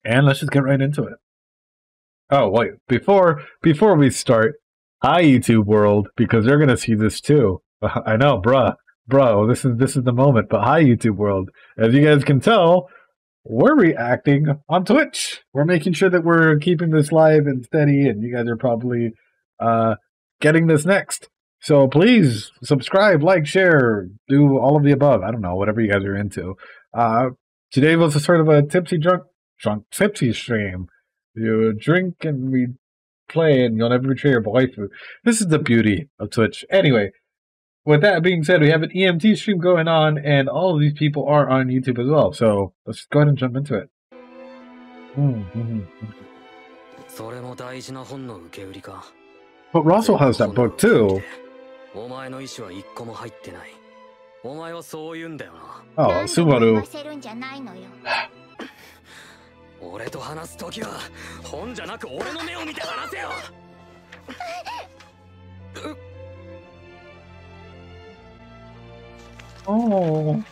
And let's just get right into it. Oh wait, before we start, hi YouTube world, because they're gonna see this too. I know, bro, this is the moment. But hi YouTube world, as you guys can tell, we're reacting on Twitch. We're making sure that we're keeping this live and steady, and you guys are probably getting this next. So please subscribe, like, share, do all of the above. I don't know, whatever you guys are into. Today was a sort of a tipsy stream. You drink and we play, and you'll never betray your waifu. This is the beauty of Twitch. Anyway, with that being said, we have an EMT stream going on, and all of these people are on YouTube as well. So let's just go ahead and jump into it. But Russell has that book too. Oh, Subaru. Oh.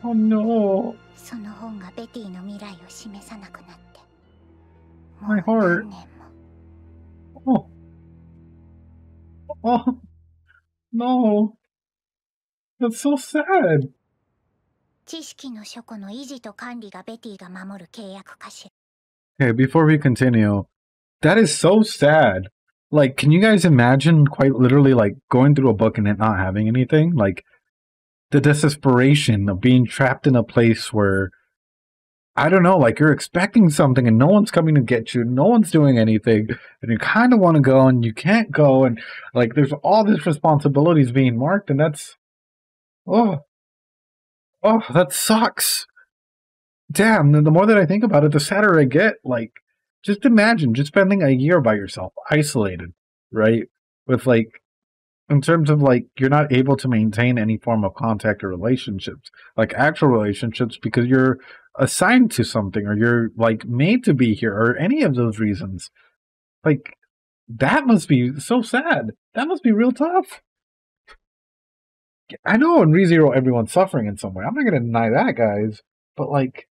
Oh no. My heart. Oh. Oh. No. That's so sad. Okay, before we continue, that is so sad. Like, can you guys imagine quite literally, like, going through a book and it not having anything? Like, the desperation of being trapped in a place where, I don't know, like, you're expecting something and no one's coming to get you, no one's doing anything, and you kind of want to go and you can't go, and, like, there's all these responsibilities being marked, and that's, oh, that sucks. Damn, the more that I think about it, the sadder I get. Like, just imagine just spending a year by yourself, isolated, right? With, like, in terms of, like, you're not able to maintain any form of contact or relationships, like actual relationships, because you're assigned to something or you're, like, made to be here or any of those reasons. Like, that must be so sad. That must be real tough. I know in ReZero everyone's suffering in some way. I'm not going to deny that, guys. But, like,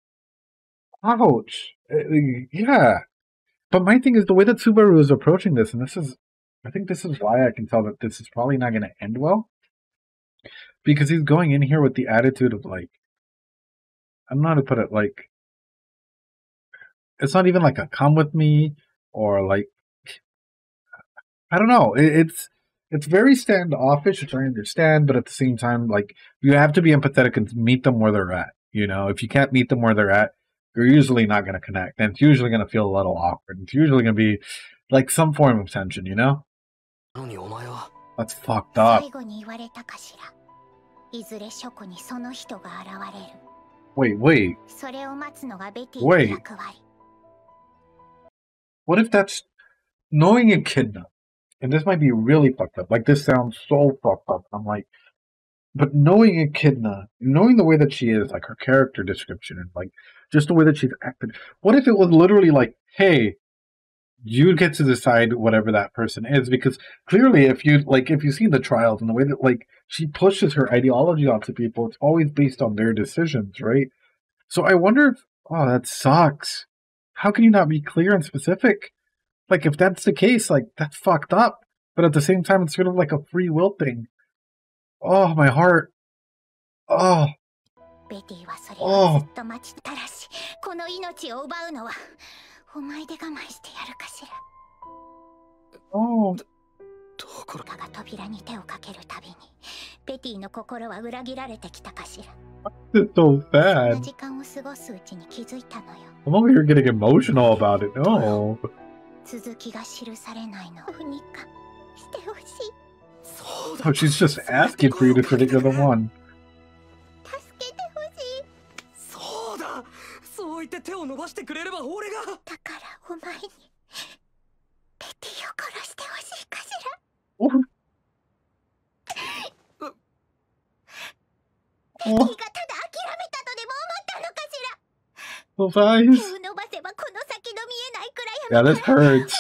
ouch. Yeah. But my thing is the way that Subaru is approaching this, and I think this is why I can tell that this is probably not going to end well. Because he's going in here with the attitude of, like, I don't know how to put it, like, it's not even like a come with me, or, like, I don't know. It's very standoffish, which I understand, but at the same time, like, you have to be empathetic and meet them where they're at. You know, if you can't meet them where they're at, you're usually not going to connect, and it's usually going to feel a little awkward. It's usually going to be like some form of tension, you know? That's fucked up. Wait. What if that's knowing Echidna? And this might be really fucked up. Like, this sounds so fucked up. I'm like, but knowing Echidna, knowing the way that she is, like her character description and like just the way that she's acted, what if it was literally like, hey, you get to decide whatever that person is? Because clearly if you've seen the trials and the way that, like, she pushes her ideology onto people, it's always based on their decisions, right? So I wonder if, oh, that sucks. How can you not be clear and specific? Like, if that's the case, like, that's fucked up. But at the same time, it's sort of like a free will thing. Oh, my heart. Oh. Oh. Oh. It's so sad. I'm over here getting emotional about it. No. Oh, she's just asking for you to critic the one. Oh. Those eyes. Yeah, this hurts.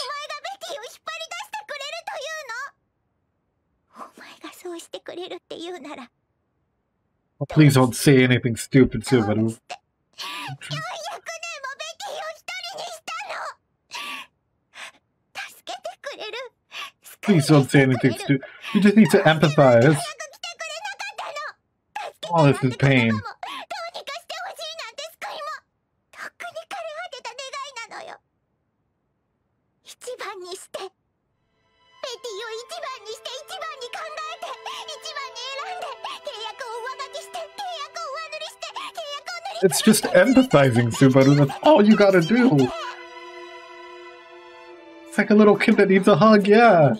Oh, please don't say anything stupid, Subaru. Please don't say anything stupid. You just need to empathize. All this is pain. It's just empathizing, Subaru. That's all you gotta do. It's like a little kid that needs a hug, yeah.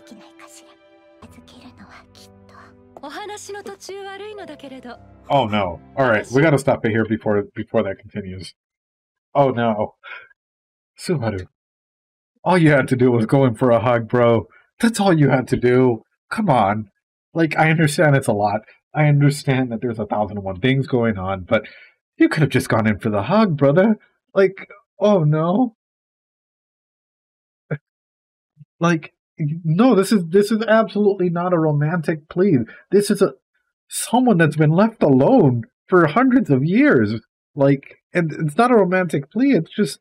Oh no. Alright, we gotta stop it here before that continues. Oh no. Subaru. All you had to do was go in for a hug, bro. That's all you had to do. Come on. Like, I understand it's a lot. I understand that there's 1,001 things going on, but you could have just gone in for the hug, brother. Like, oh no. Like, no, this is absolutely not a romantic plea. This is someone that's been left alone for hundreds of years. Like, and it's not a romantic plea, it's just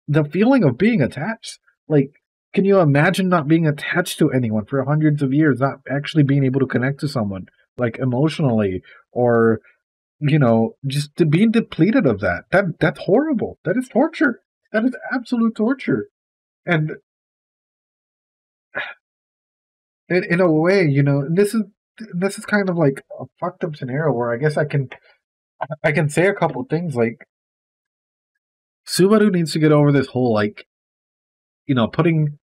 the feeling of being attached. Like, can you imagine not being attached to anyone for hundreds of years, not actually being able to connect to someone, like emotionally, or, you know, just being depleted of that? That's horrible. That is torture. That is absolute torture. And in a way, you know, this is kind of like a fucked up scenario where I guess I can say a couple things. Like, Subaru needs to get over this whole, like, you know, putting,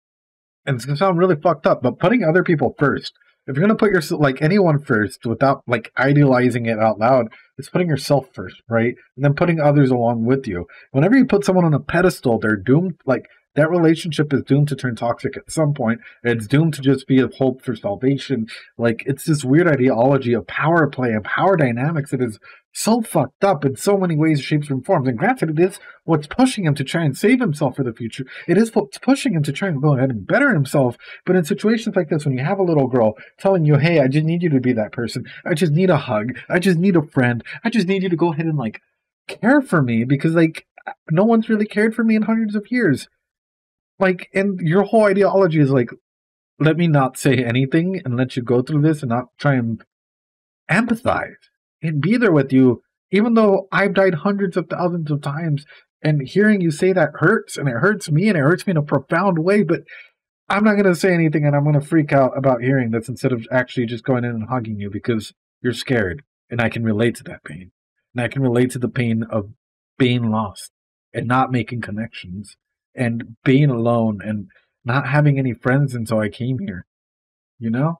and it's gonna sound really fucked up, but putting other people first. If you're gonna put yourself, like, anyone first without, like, idealizing it out loud, it's putting yourself first, right? And then putting others along with you. Whenever you put someone on a pedestal, they're doomed, like, that relationship is doomed to turn toxic at some point. It's doomed to just be a hope for salvation. Like, it's this weird ideology of power play and power dynamics that is so fucked up in so many ways, shapes, and forms. And granted, it is what's pushing him to try and save himself for the future. It is what's pushing him to try and go ahead and better himself. But in situations like this, when you have a little girl telling you, hey, I just need you to be that person. I just need a hug. I just need a friend. I just need you to go ahead and, like, care for me, because, like, no one's really cared for me in hundreds of years. Like, and your whole ideology is like, let me not say anything and let you go through this and not try and empathize and be there with you, even though I've died hundreds of thousands of times, and hearing you say that hurts, and it hurts me, and it hurts me in a profound way, but I'm not going to say anything, and I'm going to freak out about hearing this instead of actually just going in and hugging you because you're scared, and I can relate to that pain. And I can relate to the pain of being lost and not making connections and being alone and not having any friends until I came here, you know?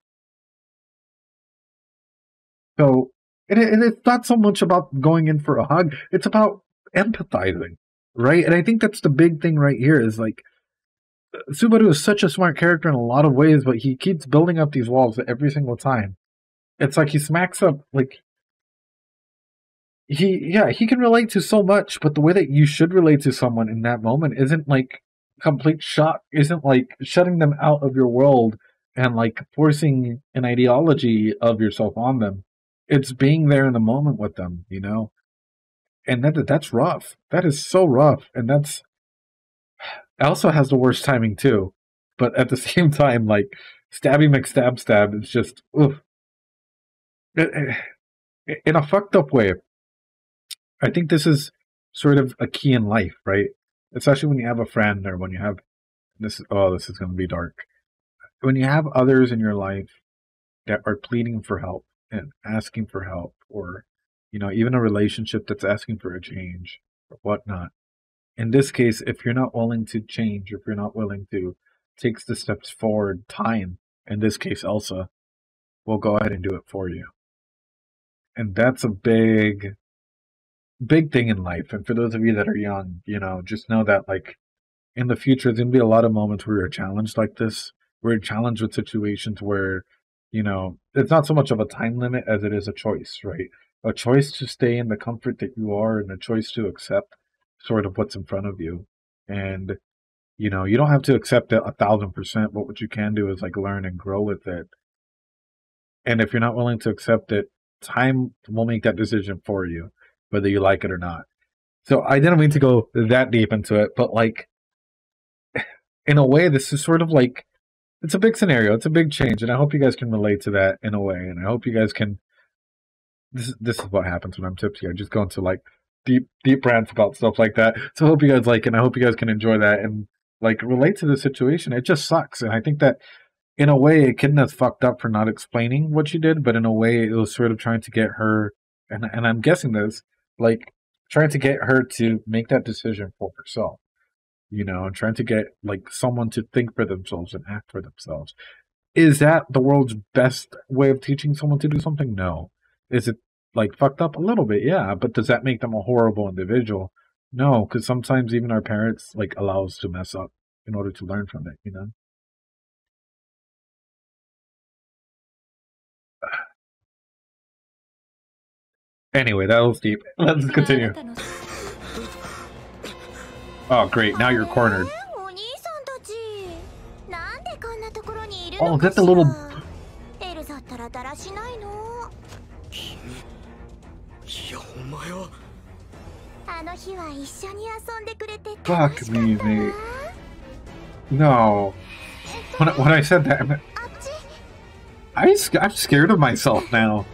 So, and it's not so much about going in for a hug, it's about empathizing, right? And I think that's the big thing right here is, like, Subaru is such a smart character in a lot of ways, but he keeps building up these walls every single time. It's like he smacks up, like, he can relate to so much, but the way that you should relate to someone in that moment isn't like complete shock, isn't like shutting them out of your world and like forcing an ideology of yourself on them. It's being there in the moment with them, you know? And that's rough. That is so rough. And that's Elsa has the worst timing too. But at the same time, like, stabby McStab stab is just oof. In a fucked up way. I think this is sort of a key in life, right? Especially when you have a friend, or when you have this is going to be dark. When you have others in your life that are pleading for help and asking for help, or, you know, even a relationship that's asking for a change or whatnot. In this case, if you're not willing to change, if you're not willing to take the steps forward, time, in this case Elsa, will go ahead and do it for you. And that's a big thing in life. And for those of you that are young, you know, just know that, like, in the future, there's going to be a lot of moments where you're challenged like this. We're challenged with situations where, you know, it's not so much of a time limit as it is a choice, right? A choice to stay in the comfort that you are, and a choice to accept sort of what's in front of you. And, you know, you don't have to accept it 1,000%, but what you can do is, like, learn and grow with it. And if you're not willing to accept it, time will make that decision for you, whether you like it or not. So I didn't mean to go that deep into it, but like in a way, this is sort of like it's a big scenario, it's a big change, and I hope you guys can relate to that in a way, and I hope you guys can. This is what happens when I'm tipsy. I just go into like deep rants about stuff like that. So I hope you guys like it, and I hope you guys can enjoy that and like relate to the situation. It just sucks, and I think that in a way, Echidna's fucked up for not explaining what she did, but in a way, it was sort of trying to get her, and I'm guessing this, like trying to get her to make that decision for herself, and trying to get like someone to think for themselves and act for themselves. Is that the world's best way of teaching someone to do something? No. Is it like fucked up a little bit? Yeah, but does that make them a horrible individual? No, because sometimes even our parents like allow us to mess up in order to learn from it. Anyway, that was deep. Let's continue. Oh, great. Now you're cornered. Oh, is that the little... Fuck me, mate. No. When I said that, I'm scared of myself now.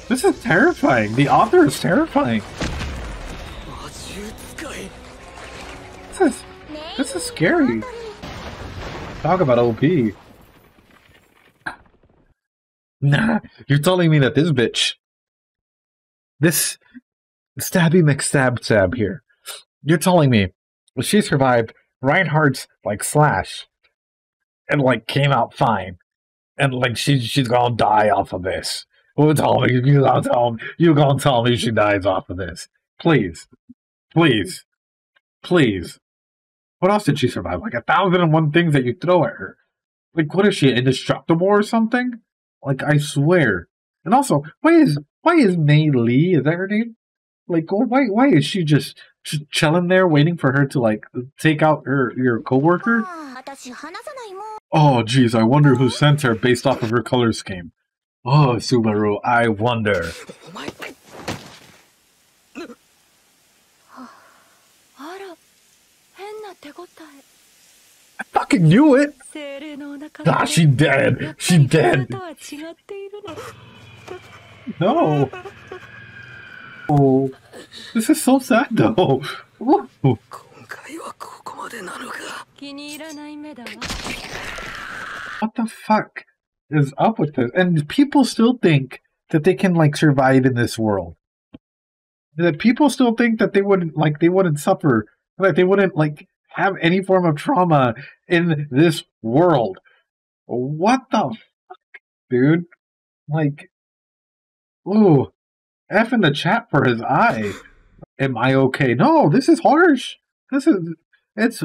This is terrifying. The author is terrifying. This is scary. Talk about OP. Nah, you're telling me that this bitch, this Stabby McStab here, you're telling me she survived Reinhardt's like slash and like came out fine, and like she's gonna die off of this. You gonna tell me she dies off of this? Please, please, please. What else did she survive? Like 1,001 things that you throw at her. Like, what is she, indestructible or something? Like, I swear. And also, why is Mei Lee? Is that her name? Like, why is she just chilling there waiting for her to like take out your coworker? Oh, geez, I wonder who sent her based off of her color scheme. Oh, Subaru, I wonder. I fucking knew it! Ah, she dead! She dead! No! Oh, this is so sad though. What the fuck is up with this? And people still think that they can like survive in this world. That people still think that they wouldn't suffer, like they wouldn't like have any form of trauma in this world. What the fuck, dude? Like, ooh, F in the chat for his eye. Am I okay? No, this is harsh. This is it's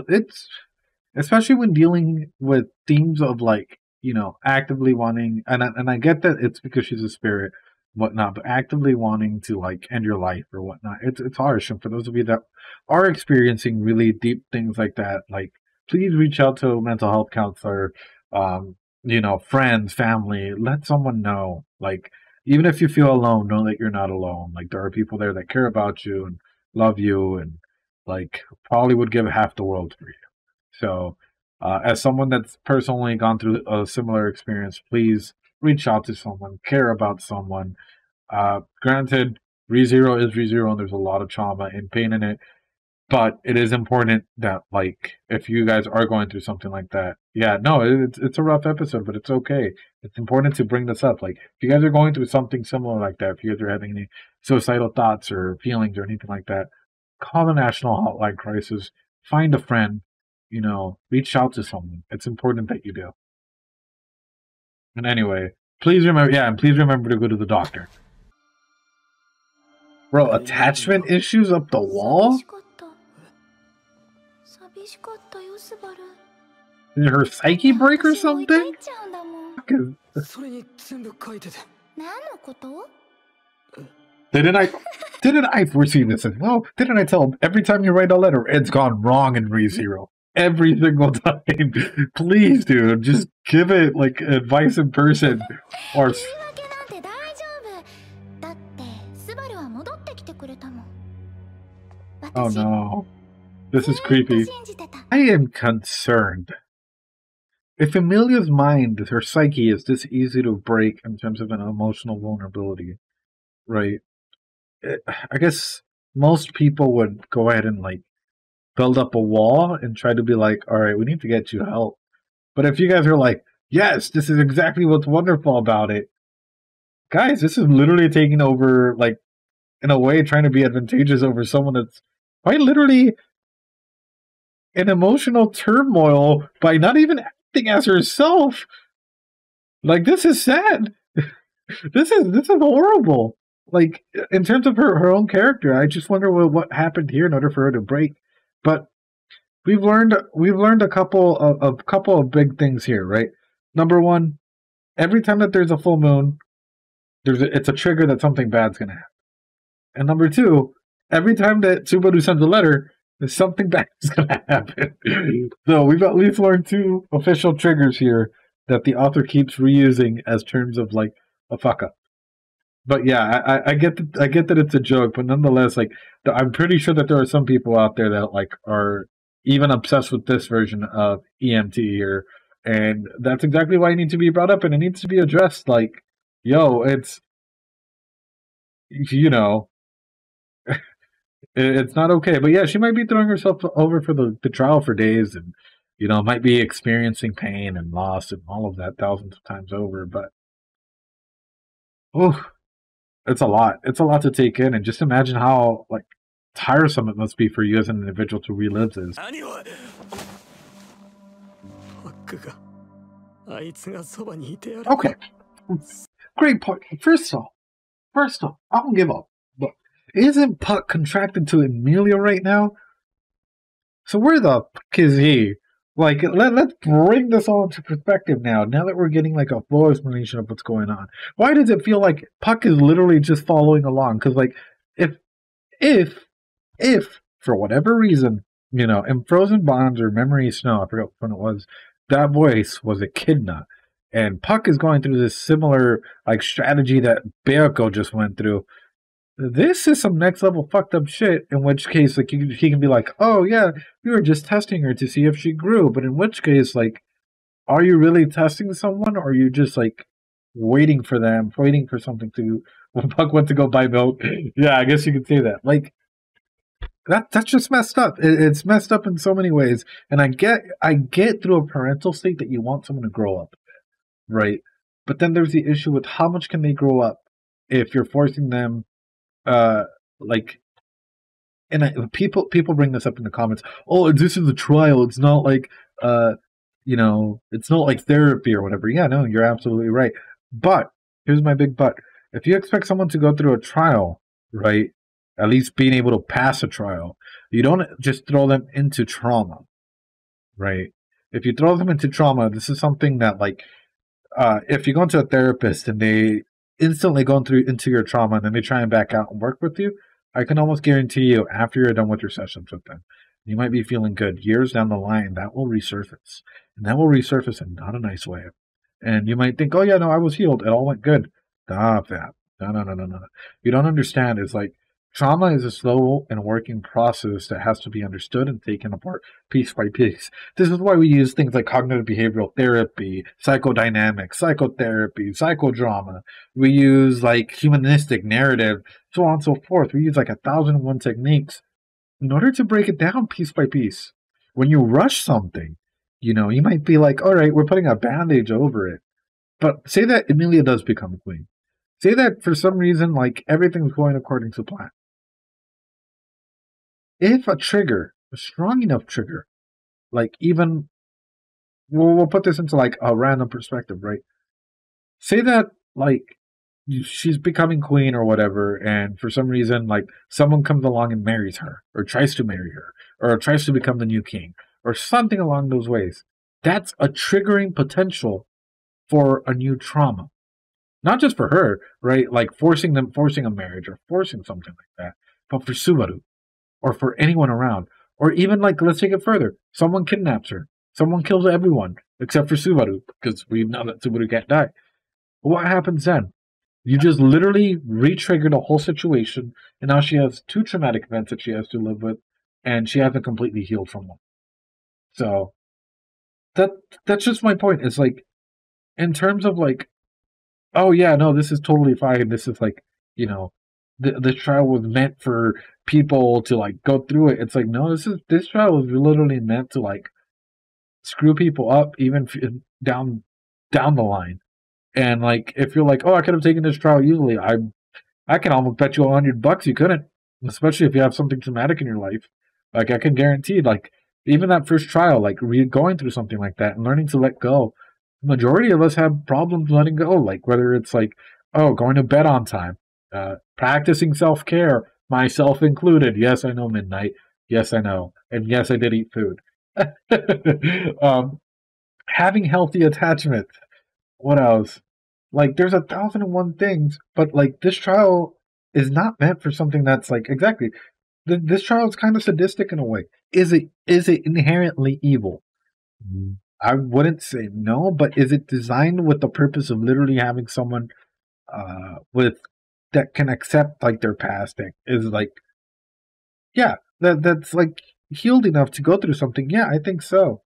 especially when dealing with themes of like, actively wanting, and I get that it's because she's a spirit, whatnot, but actively wanting to like end your life or whatnot. It's harsh. And for those of you that are experiencing really deep things like that, like please reach out to a mental health counselor, friends, family, let someone know. Like, even if you feel alone, know that you're not alone. Like, there are people there that care about you and love you and like probably would give half the world for you. So, as someone that's personally gone through a similar experience, please reach out to someone, care about someone. Granted, ReZero is ReZero, and there's a lot of trauma and pain in it. But it is important that, like, if you guys are going through something like that, yeah, no, it's a rough episode, but it's okay. It's important to bring this up. Like, if you guys are going through something similar like that, if you guys are having any suicidal thoughts or feelings or anything like that, call the National Hotline Crisis. Find a friend. Reach out to someone. It's important that you do. And anyway, please remember to go to the doctor. Bro, attachment issues up the wall? Did her psyche break or something? Didn't I foresee this? No, didn't I tell him every time you write a letter, it's gone wrong in ReZero? Every single time. Please, dude, just give it like advice in person or. Oh no. This is creepy. I am concerned. If Amelia's mind, her psyche, is this easy to break in terms of an emotional vulnerability, right? I guess most people would go ahead and like build up a wall and try to be like, all right, we need to get you help. But if you guys are like, yes, this is exactly what's wonderful about it, guys, this is literally taking over, like, in a way, trying to be advantageous over someone that's quite literally in emotional turmoil by not even acting as herself. Like, this is sad. This is horrible. Like, in terms of her own character, I just wonder what happened here in order for her to break. But we've learned a couple of big things here, right? Number one, every time that there's a full moon, it's a trigger that something bad's gonna happen. And number two, every time that Subaru sends a letter, there's something bad's gonna happen. So we've at least learned two official triggers here that the author keeps reusing as terms of like a fuck up. But yeah, I get that it's a joke, but nonetheless, like I'm pretty sure that there are some people out there that like are even obsessed with this version of EMT here, and that's exactly why it needs to be brought up and it needs to be addressed. Like, yo, it's you know, it's not okay. But yeah, she might be throwing herself over for the trial for days, and might be experiencing pain and loss and all of that thousands of times over. But oh. It's a lot. It's a lot to take in, and just imagine how like tiresome it must be for you as an individual to relive this. Okay, great point. First off, I don't give up. But isn't Puck contracted to Emilia right now? So where the fuck is he? Like, let's bring this all into perspective now that we're getting, like, a full explanation of what's going on. Why does it feel like Puck is literally just following along? Because, like, if, for whatever reason, in Frozen Bonds or Memory Snow, I forgot which one it was, that voice was Echidna. And Puck is going through this similar, like, strategy that Beako just went through. This is some next level fucked up shit, in which case, like, he can be like, oh yeah, we were just testing her to see if she grew, but in which case, like, are you really testing someone, or are you just, like, waiting for something to, when Puck went to go buy milk? Yeah, I guess you could say that. Like, that's just messed up. It's messed up in so many ways, and I get through a parental state that you want someone to grow up, right? But then there's the issue with how much can they grow up if you're forcing them like, and people bring this up in the comments. Oh, this is a trial. It's not like it's not like therapy or whatever. Yeah, no, you're absolutely right. But here's my big but: if you expect someone to go through a trial, right, at least being able to pass a trial, you don't just throw them into trauma, right? If you throw them into trauma, this is something that, like, if you go into a therapist and they instantly going into your trauma and then they try and back out and work with you, I can almost guarantee you after you're done with your sessions with them, you might be feeling good. Years down the line, that will resurface. And that will resurface in not a nice way. And you might think, oh yeah, no, I was healed. It all went good. Stop that. No. You don't understand. It's like, trauma is a slow and working process that has to be understood and taken apart piece by piece. This is why we use things like cognitive behavioral therapy, psychodynamics, psychotherapy, psychodrama. We use, like, humanistic narrative, so on and so forth. We use like 1,001 techniques in order to break it down piece by piece. When you rush something, you might be like, all right, we're putting a bandage over it. But say that Emilia does become a queen. Say that for some reason, like, everything's going according to plan. If a trigger, a strong enough trigger, like, even, we'll put this into, like, a random perspective, right? Say that, like, she's becoming queen or whatever, and for some reason, like, someone comes along and marries her, or tries to marry her, or tries to become the new king, or something along those ways. That's a triggering potential for a new trauma. Not just for her, right? Like, forcing a marriage, or forcing something like that, but for Subaru. Or for anyone around. Or even, like, let's take it further. Someone kidnaps her. Someone kills everyone except for Subaru, because we know that Subaru can't die. What happens then? You just literally re-triggered a whole situation, and now she has two traumatic events that she has to live with, and she hasn't completely healed from them. So that that's just my point. It's like in terms of like, oh yeah, no, this is totally fine. This is like, you know, the trial was meant for people to like go through it. It's like, no, this trial was literally meant to like screw people up, even down the line. And like, if you're like, oh, I could have taken this trial easily, I can almost bet you $100 you couldn't, especially if you have something traumatic in your life. Like I can guarantee, like even that first trial, like going through something like that and learning to let go. The majority of us have problems letting go. Like whether it's like, oh, going to bed on time, practicing self care, myself included. Yes, I know midnight. Yes, I know, and yes, I did eat food. um, having healthy attachment. What else? Like, there's 1,001 things, but like this trial is not meant for something that's like exactly. This trial is kind of sadistic in a way. Is it inherently evil? I wouldn't say no, but is it designed with the purpose of literally having someone with that can accept like their past and is like yeah that's like healed enough to go through something? Yeah, I think so.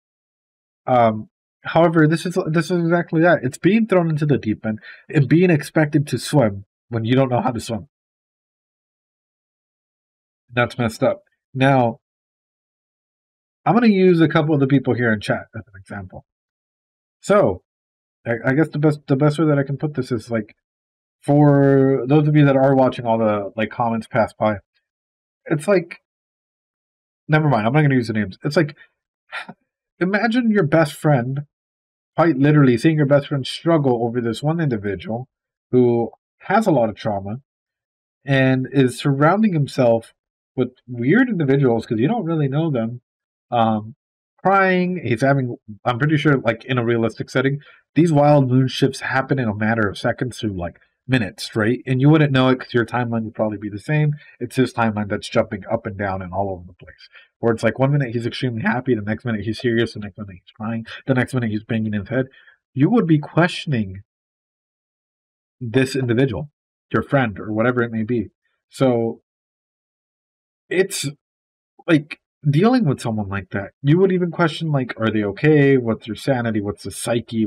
Um, however, this is exactly that. It's being thrown into the deep end and being expected to swim when you don't know how to swim. That's messed up. Now, I'm going to use a couple of the people here in chat as an example. So, I guess the best way that I can put this is like for those of you that are watching all the like comments pass by. It's like never mind. I'm not going to use the names. It's like imagine your best friend quite literally seeing your best friend struggle over this one individual who has a lot of trauma and is surrounding himself with weird individuals because you don't really know them. Um, crying, he's having. I'm pretty sure, like in a realistic setting, these wild moon shifts happen in a matter of seconds to like minutes, right? And you wouldn't know it because your timeline would probably be the same. It's his timeline that's jumping up and down and all over the place. Where it's like one minute he's extremely happy, the next minute he's serious, the next minute he's crying, the next minute he's banging his head. You would be questioning this individual, your friend, or whatever it may be. So it's like dealing with someone like that. You would even question, like, are they okay? What's their sanity? What's the psyche?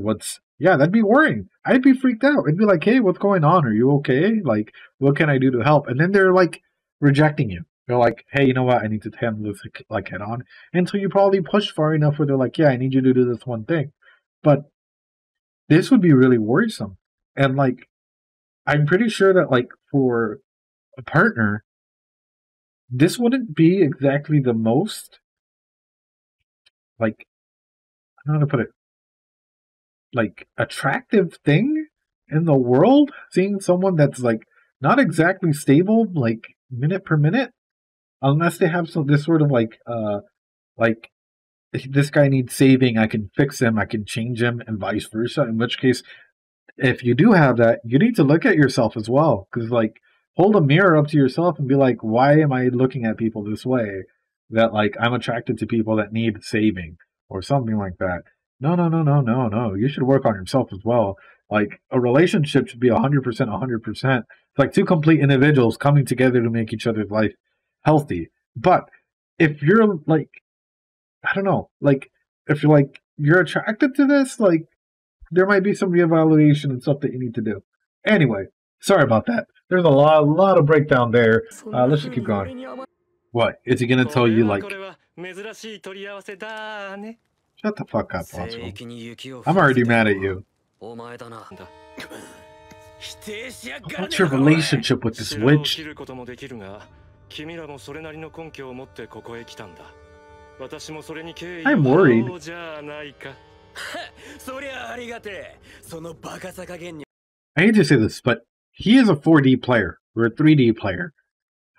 Yeah, that'd be worrying. I'd be freaked out. I'd be like, hey, what's going on? Are you okay? Like, what can I do to help? And then they're like rejecting you. They're like, hey, you know what? I need to handle this like head on. Until you probably push far enough where they're like, yeah, I need you to do this one thing. But this would be really worrisome. And like, I'm pretty sure that like for a partner, this wouldn't be exactly the most like I don't know how to put it like attractive thing in the world. Seeing someone that's like not exactly stable, like minute per minute, unless they have some this sort of like this guy needs saving, I can fix him, I can change him, and vice versa. In which case, if you do have that, you need to look at yourself as well. Because, like, hold a mirror up to yourself and be like, why am I looking at people this way? That, like, I'm attracted to people that need saving or something like that. No, no, no, no, no, no. You should work on yourself as well. Like, a relationship should be 100%, 100%. It's like two complete individuals coming together to make each other's life healthy. But if you're, like, I don't know, like, if you're, like, you're attracted to this, like, there might be some reevaluation and stuff that you need to do. Anyway, sorry about that. There's a lot of breakdown there. Let's just keep going. What? Is he gonna tell you like shut the fuck up, Oswald. I'm already mad at you. What's your relationship with this witch? I'm worried. I hate to say this, but he is a 4D player or a 3D player.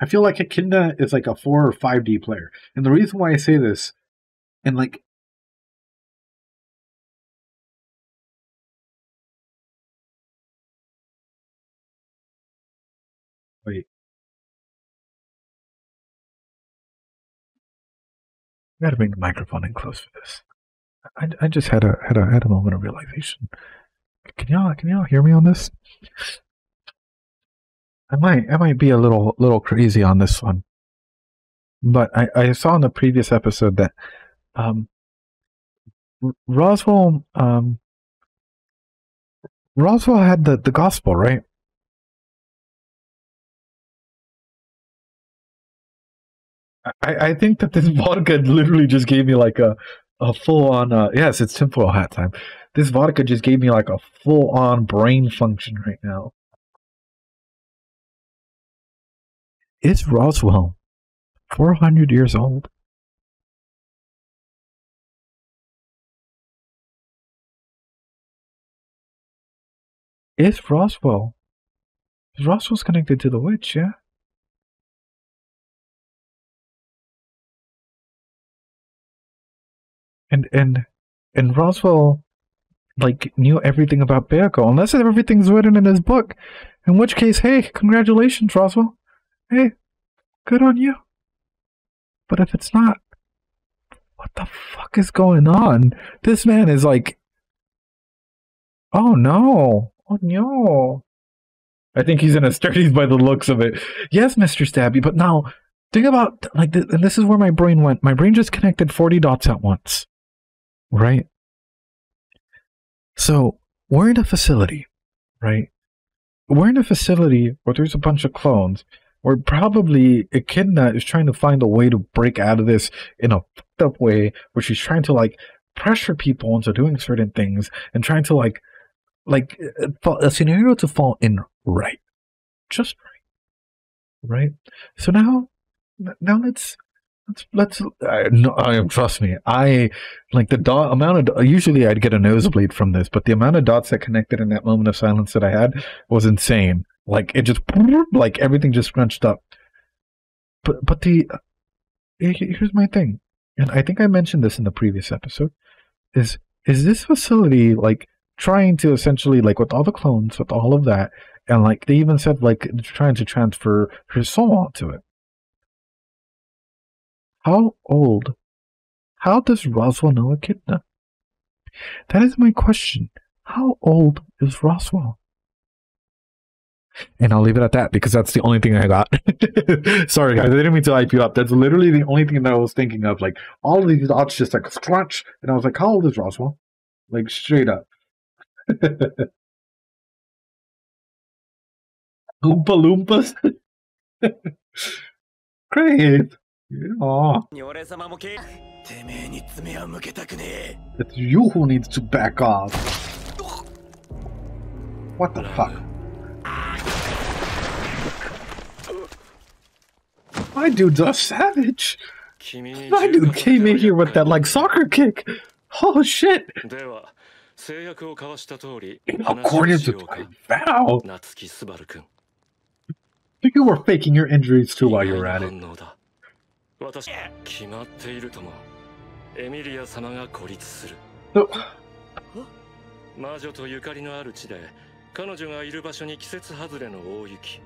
I feel like Akinda is like a 4 or 5D player. And the reason why I say this, and like, wait, I gotta bring the microphone in close for this. I just had a moment of realization. Can y'all hear me on this? I might be a little crazy on this one, but I saw in the previous episode that um Roswell Roswell had the gospel, right? I think that this vodka literally just gave me like a full on yes, it's tinfoil hat time. This vodka just gave me like a full on brain function right now. Is Roswell 400 years old? Is Roswell? Roswell's connected to the witch, yeah? And Roswell like knew everything about Bearco, unless everything's written in his book. In which case, hey, congratulations, Roswell. Hey, good on you. But if it's not, what the fuck is going on? This man is like, oh no, oh no. I think he's in his 30s by the looks of it. Yes, Mr. Stabby, but now think about like this, and this is where my brain went. My brain just connected 40 dots at once, right? So we're in a facility, right? We're in a facility where there's a bunch of clones. Where probably Echidna is trying to find a way to break out of this in a fucked up way, where she's trying to like pressure people into doing certain things and trying to like a scenario to fall in right, just right. So now trust me. I like the dot amount of. Usually, I'd get a nosebleed from this, but the amount of dots that connected in that moment of silence that I had was insane. Like it just like everything just scrunched up. But here's my thing, and I think I mentioned this in the previous episode. Is this facility like trying to essentially like with all the clones, with all of that, and like they even said like trying to transfer her soul onto it. How old? How does Roswell know Echidna? That is my question. How old is Roswell? And I'll leave it at that because that's the only thing I got. Sorry, guys. I didn't mean to hype you up. That's literally the only thing that I was thinking of. Like, all of these dots just like scrunch. And I was like, how old is Roswell? Like, straight up. Oompa Loompas? Great. Aw. It's you who needs to back off. What the fuck? My dude's a savage. My dude came in here with that like soccer kick. Oh shit. According to the vow. You were faking your injuries too while you were at it. So, 魔女とゆかりのある地で彼女がいる場所に季節外れの大雪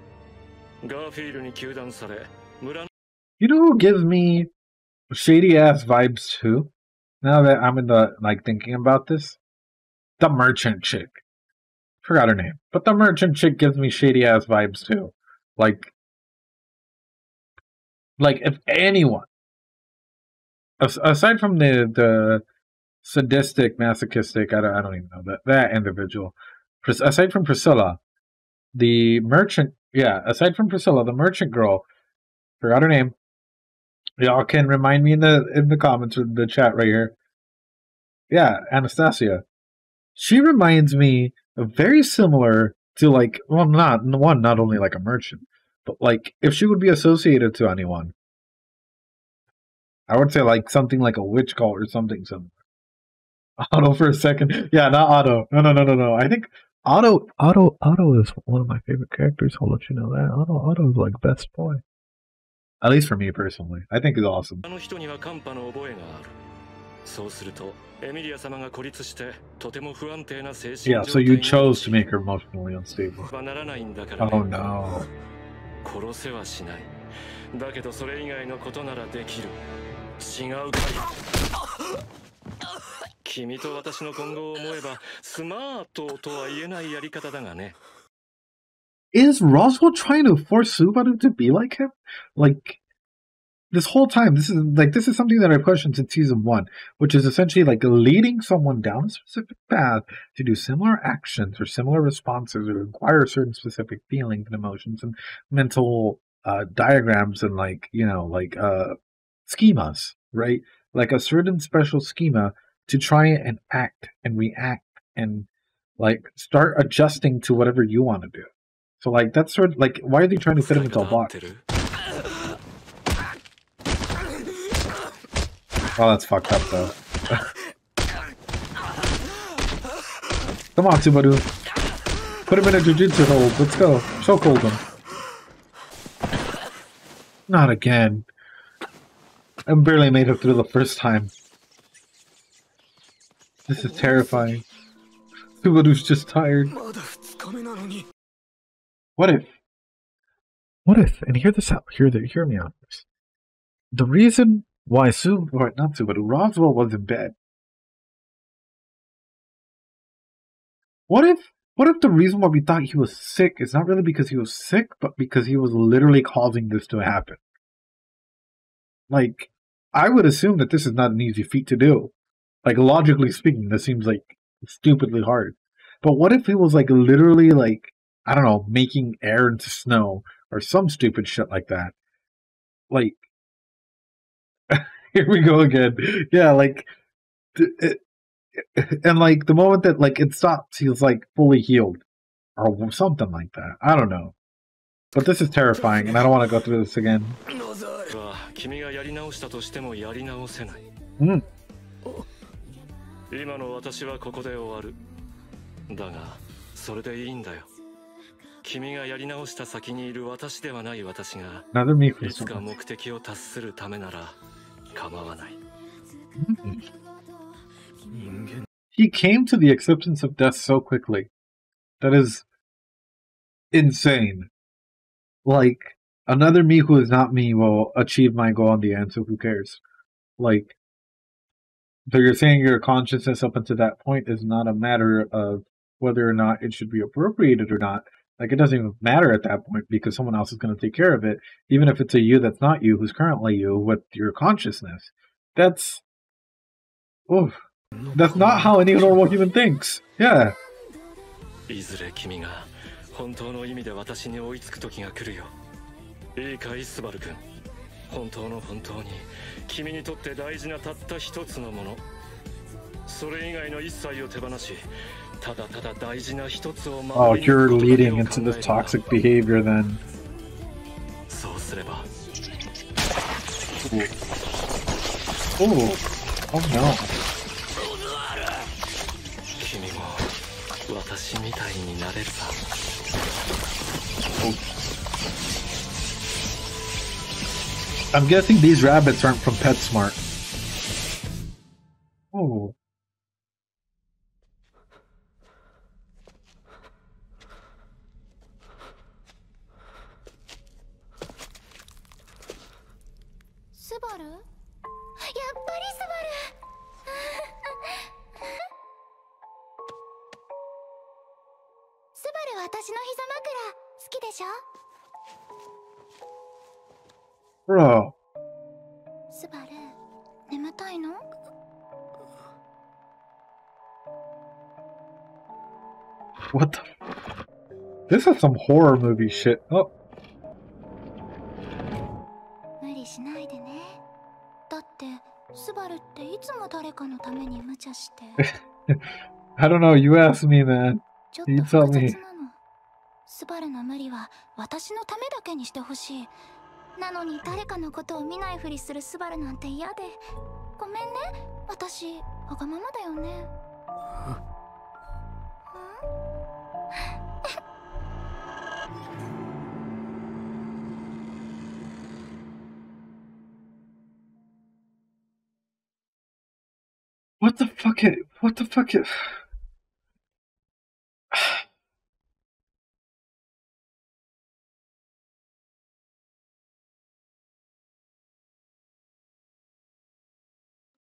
ガーフィールに糾弾され村 You know who gives me shady ass vibes too? Now that I'm in the like thinking about this, the merchant chick. Forgot her name, but the merchant chick gives me shady ass vibes too. Like if anyone, aside from the sadistic, masochistic, I don't even know that individual. Aside from Priscilla, the merchant, yeah, aside from Priscilla, the merchant girl, forgot her name. Y'all can remind me in the comments or the chat right here. Yeah, Anastasia. She reminds me of very similar to like, well, not only like a merchant, but like if she would be associated to anyone, I would say like something like a witch cult or something similar. Otto for a second. Yeah, not Otto. No. I think Otto is one of my favorite characters. I'll let you know that. Otto is like best boy. At least for me personally. I think he's awesome. Yeah, so you chose to make her emotionally unstable. Oh no. 君と私の今後を思えばスマートとは言えないやり方だがね。is Roswell trying to force Subaru to be like him? Like, this whole time, this is something that I've questioned since season 1, which is essentially like leading someone down a specific path to do similar actions or similar responses or acquire certain specific feelings and emotions and mental diagrams and schemas, right? Like a certain special schema to try and act and react and like start adjusting to whatever you want to do. So like that's sort of like, why are they trying to fit him into a box? Oh, that's fucked up though. Come on, Subaru. Put him in a jujitsu hold. Let's go. Chokehold him. Not again. I barely made it through the first time. This is terrifying. Subaru's just tired. What if, and hear this out, hear me out. The reason why Roswell was in bed. What if the reason why we thought he was sick is not really because he was sick, but because he was literally causing this to happen? Like, I would assume that this is not an easy feat to do. Like, logically speaking, this seems like stupidly hard. But what if he was like literally like, I don't know, making air into snow or some stupid shit like that? Like, here we go again. Yeah, like, and like the moment that like it stops, he's like fully healed or something like that. I don't know. But this is terrifying, and I don't want to go through this again. Mm. 今の私はここで終わる。だが、それでいいんだよ。君がやり直した先にいる私ではない私が、いつか目的を達するためなら構わない。He came to the acceptance of death so quickly. That is insane. Like, another me who is not me will achieve my goal in the end, so who cares? Like, so you're saying your consciousness up until that point is not a matter of whether or not it should be appropriated or not. Like, it doesn't even matter at that point because someone else is going to take care of it, even if it's a you that's not you, who's currently you, with your consciousness. That's not how any normal human thinks. Yeah. いずれ君が本当の意味で私に追いつく時が来るよ。いいかい、スバル君。本当に君にとって大事なたった一つのもの。それ以外の一切を手放し、ただただ大事な一つを守り抜くことだけを考えれば。Oh, you're leading into this toxic behavior then. そうすれば。Oh no. 君も私みたいになれるさ。I'm guessing these rabbits aren't from PetSmart. Oh. Subaru? 私の膝枕好きでしょ Bro. スバル、眠たいの What the? This is some horror movie shit. Oh. 無理しないでね。だって、スバルっていつも誰かのために無茶して。I don't know, you asked me, man. You tell me. スバルの無理は私のためだけにしてほしい。なのに誰かのことを見ないふりするスバルなんて嫌で。ごめんね、私わがままだよね。What the fuck it? What the fuck it?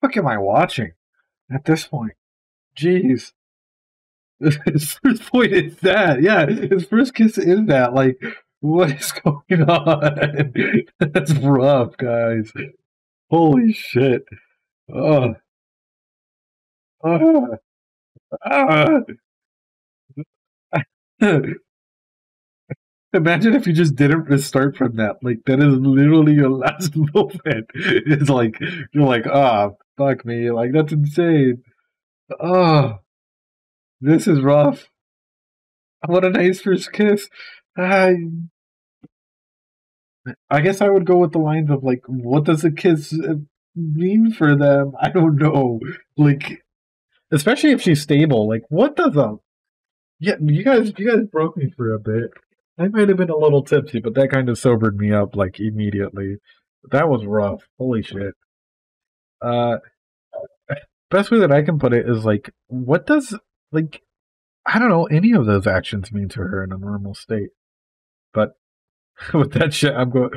What am I watching at this point? Jeez. His first point is that. Yeah, his first kiss is that. Like, what is going on? That's rough, guys. Holy shit. Oh, ah, ah. Imagine if you just didn't start from that. Like, that is literally your last moment. It's like, you're like, ah, fuck me. Like, that's insane. Oh, this is rough. What a nice first kiss. I, I guess I would go with the lines of, like, what does a kiss mean for them? I don't know. Like, especially if she's stable. Like, what does a yeah? You guys broke me for a bit. I might have been a little tipsy, but that kind of sobered me up like immediately. That was rough. Holy shit. Uh, best way that I can put it is like, what does like I don't know any of those actions mean to her in a normal state. But with that shit, I'm going.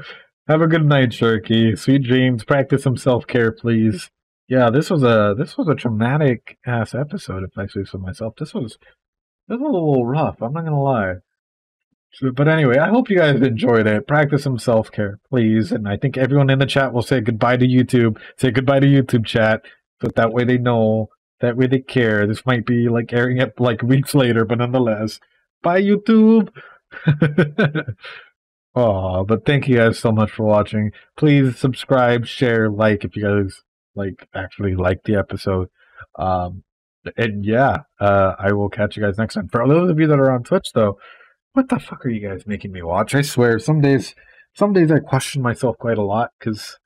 Have a good night, Sharky. Sweet dreams. Practice some self care, please. Yeah, this was a traumatic ass episode. If I say so myself, this was a little rough. I'm not gonna lie. But anyway, I hope you guys enjoyed it. Practice some self care, please. And I think everyone in the chat will say goodbye to YouTube. Say goodbye to YouTube chat, so that way they know. That way they care. This might be like airing it like weeks later, but nonetheless, bye YouTube. Oh, but thank you guys so much for watching. Please subscribe, share, like if you guys like actually like the episode. And yeah, I will catch you guys next time. For those of you that are on Twitch, though, what the fuck are you guys making me watch? I swear, some days I question myself quite a lot because